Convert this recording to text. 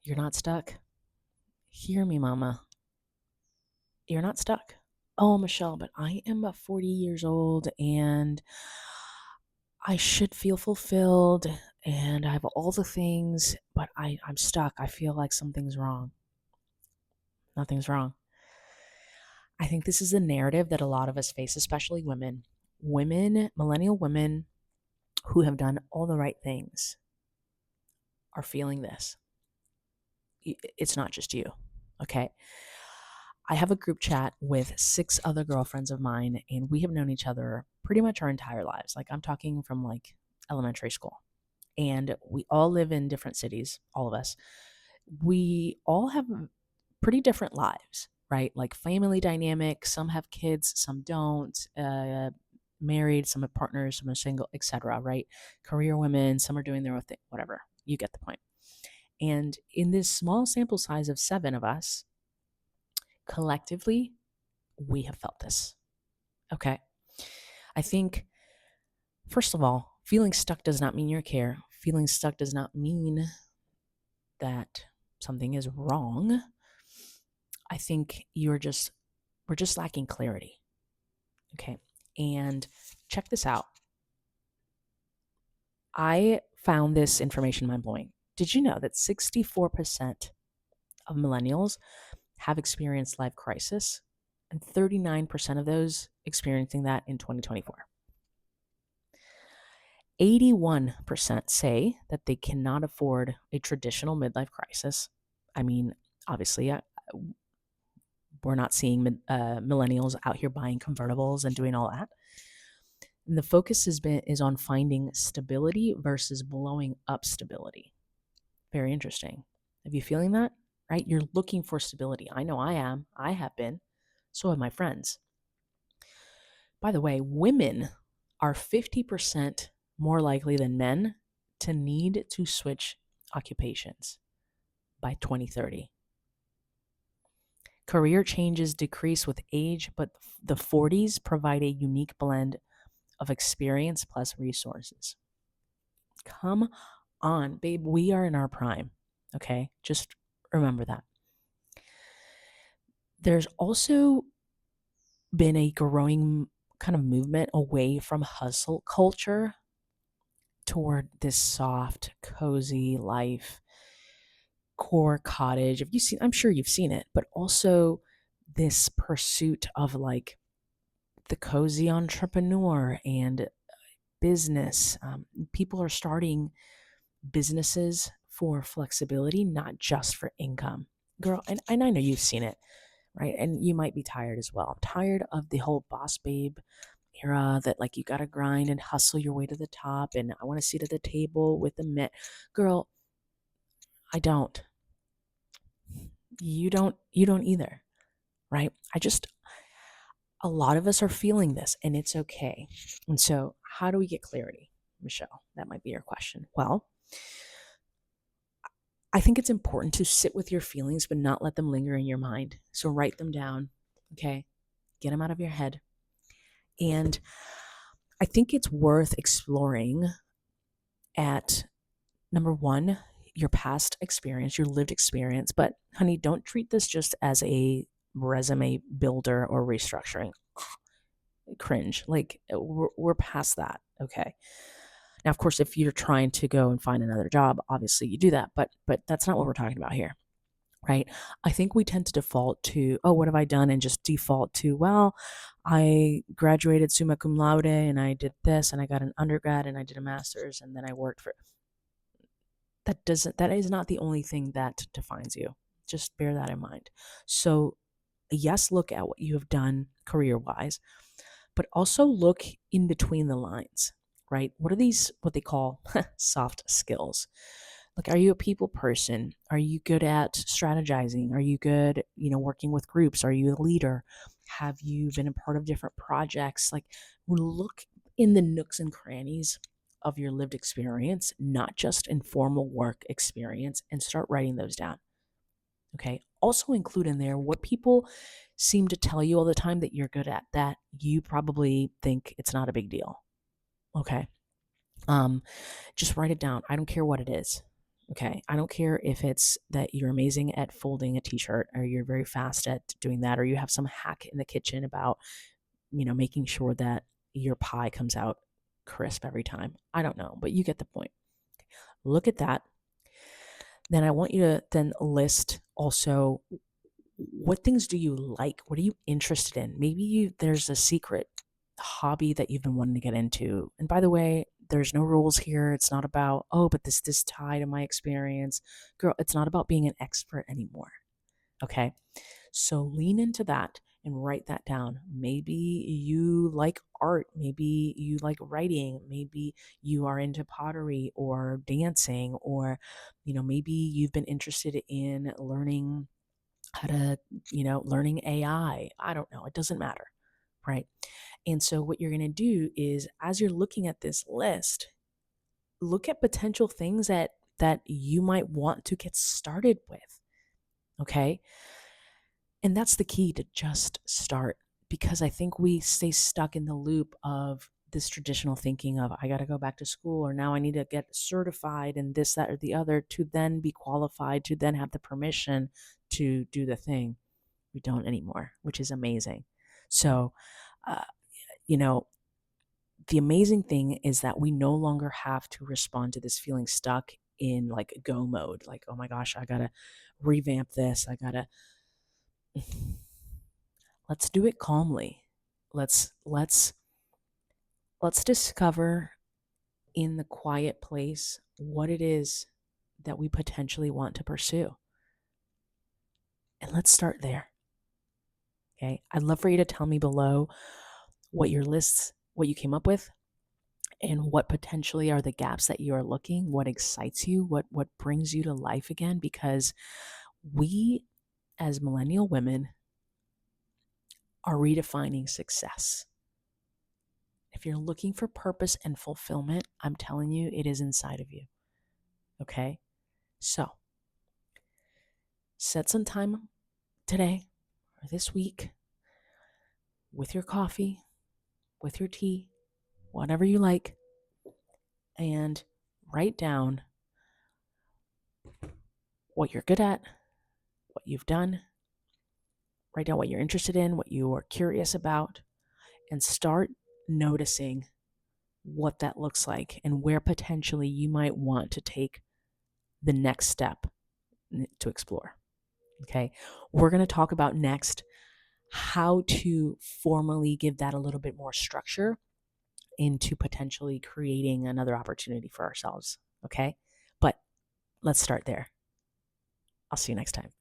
You're not stuck. Hear me, mama. You're not stuck. Oh, Michelle, but I am 40 years old and I should feel fulfilled and I have all the things, but I'm stuck. I feel like something's wrong. Nothing's wrong. I think this is a narrative that a lot of us face, especially women. Women, millennial women who have done all the right things are feeling this. It's not just you, okay? I have a group chat with 6 other girlfriends of mine, and we have known each other pretty much our entire lives. Like, I'm talking from like elementary school. And we all live in different cities, all of us. We all have pretty different lives, right? Like family dynamic. Some have kids, some don't. Married, some have partners, some are single, etc. Right? Career women, some are doing their own thing, whatever. You get the point. And in this small sample size of 7 of us, collectively, we have felt this. Okay. I think, first of all, feeling stuck does not mean you care. Feeling stuck does not mean that something is wrong. I think we're just lacking clarity. Okay. And check this out. I found this information mind blowing. Did you know that 64% of millennials have experienced life crisis and 39% of those experiencing that in 2024? 81% say that they cannot afford a traditional midlife crisis. I mean, obviously, we're not seeing millennials out here buying convertibles and doing all that. And the focus is on finding stability versus blowing up stability. Very interesting. Have you feeling that? Right? You're looking for stability. I know I am. I have been. So have my friends. By the way, women are 50% more likely than men to need to switch occupations by 2030. Career changes decrease with age, but the 40s provide a unique blend of experience plus resources. Come on, babe, we are in our prime. Okay? Just remember that. There's also been a growing kind of movement away from hustle culture toward this soft, cozy life, core cottage. Have you seen, I'm sure you've seen it, but also this pursuit of like the cozy entrepreneur and business. People are starting businesses for flexibility, not just for income. Girl, and I know you've seen it, right? And you might be tired as well. I'm tired of the whole boss babe era that like you gotta grind and hustle your way to the top and I want to sit at the table with the men. Girl, I don't. You don't either, right? A lot of us are feeling this and it's okay. And so how do we get clarity? Michelle, that might be your question. Well, I think it's important to sit with your feelings, but not let them linger in your mind. So write them down, okay? Get them out of your head. And I think it's worth exploring at number one, your past experience, your lived experience. But honey, don't treat this just as a resume builder or restructuring. Cringe. Like we're past that, okay? Now, of course, if you're trying to go and find another job, obviously you do that, but that's not what we're talking about here, right? I think we tend to default to, oh, what have I done? And just default to, well, I graduated summa cum laude and I did this and I got an undergrad and I did a master's and then I worked for. That is not the only thing that defines you. Just bear that in mind. So, yes, look at what you have done career wise, but also look in between the lines, right? What are these, what they call soft skills? Like, are you a people person? Are you good at strategizing? Are you good, working with groups? Are you a leader? Have you been a part of different projects? Like, look in the nooks and crannies of your lived experience, not just informal work experience, and start writing those down. Okay. Also include in there what people seem to tell you all the time that you're good at that you probably think it's not a big deal. Okay. Just write it down. I don't care what it is. Okay. I don't care if it's that you're amazing at folding a t-shirt, or you're very fast at doing that, or you have some hack in the kitchen about, making sure that your pie comes out crisp every time. I don't know, but you get the point. Look at that. Then I want you to then list also, what things do you like? What are you interested in? Maybe there's a secret hobby that you've been wanting to get into. And by the way, there's no rules here. It's not about, oh, but this tie to my experience. Girl, it's not about being an expert anymore. Okay. So lean into that and write that down. Maybe you like art. Maybe you like writing. Maybe you are into pottery or dancing, or, maybe you've been interested in learning how to, learning AI. I don't know. It doesn't matter. Right. And so what you're going to do is, as you're looking at this list, look at potential things that you might want to get started with. Okay? And that's the key, to just start, because I think we stay stuck in the loop of this traditional thinking of, I got to go back to school, or now I need to get certified and this, that, or the other, to then be qualified, to then have the permission to do the thing. We don't anymore, which is amazing. So, uh, you know, the amazing thing is that we no longer have to respond to this feeling stuck in like go mode. Like, oh my gosh, I gotta revamp this. I gotta. Let's do it calmly. Let's discover in the quiet place what it is that we potentially want to pursue. And let's start there. Okay. I'd love for you to tell me below what you came up with, and what potentially are the gaps that you are looking, what excites you, what brings you to life again, because we as millennial women are redefining success. If you're looking for purpose and fulfillment, I'm telling you, it is inside of you. Okay? So, set some time today or this week with your coffee, with your tea, whatever you like, and write down what you're good at, what you've done, write down what you're interested in, what you are curious about, and start noticing what that looks like and where potentially you might want to take the next step to explore. Okay. We're going to talk about next how to formally give that a little bit more structure into potentially creating another opportunity for ourselves. Okay. But let's start there. I'll see you next time.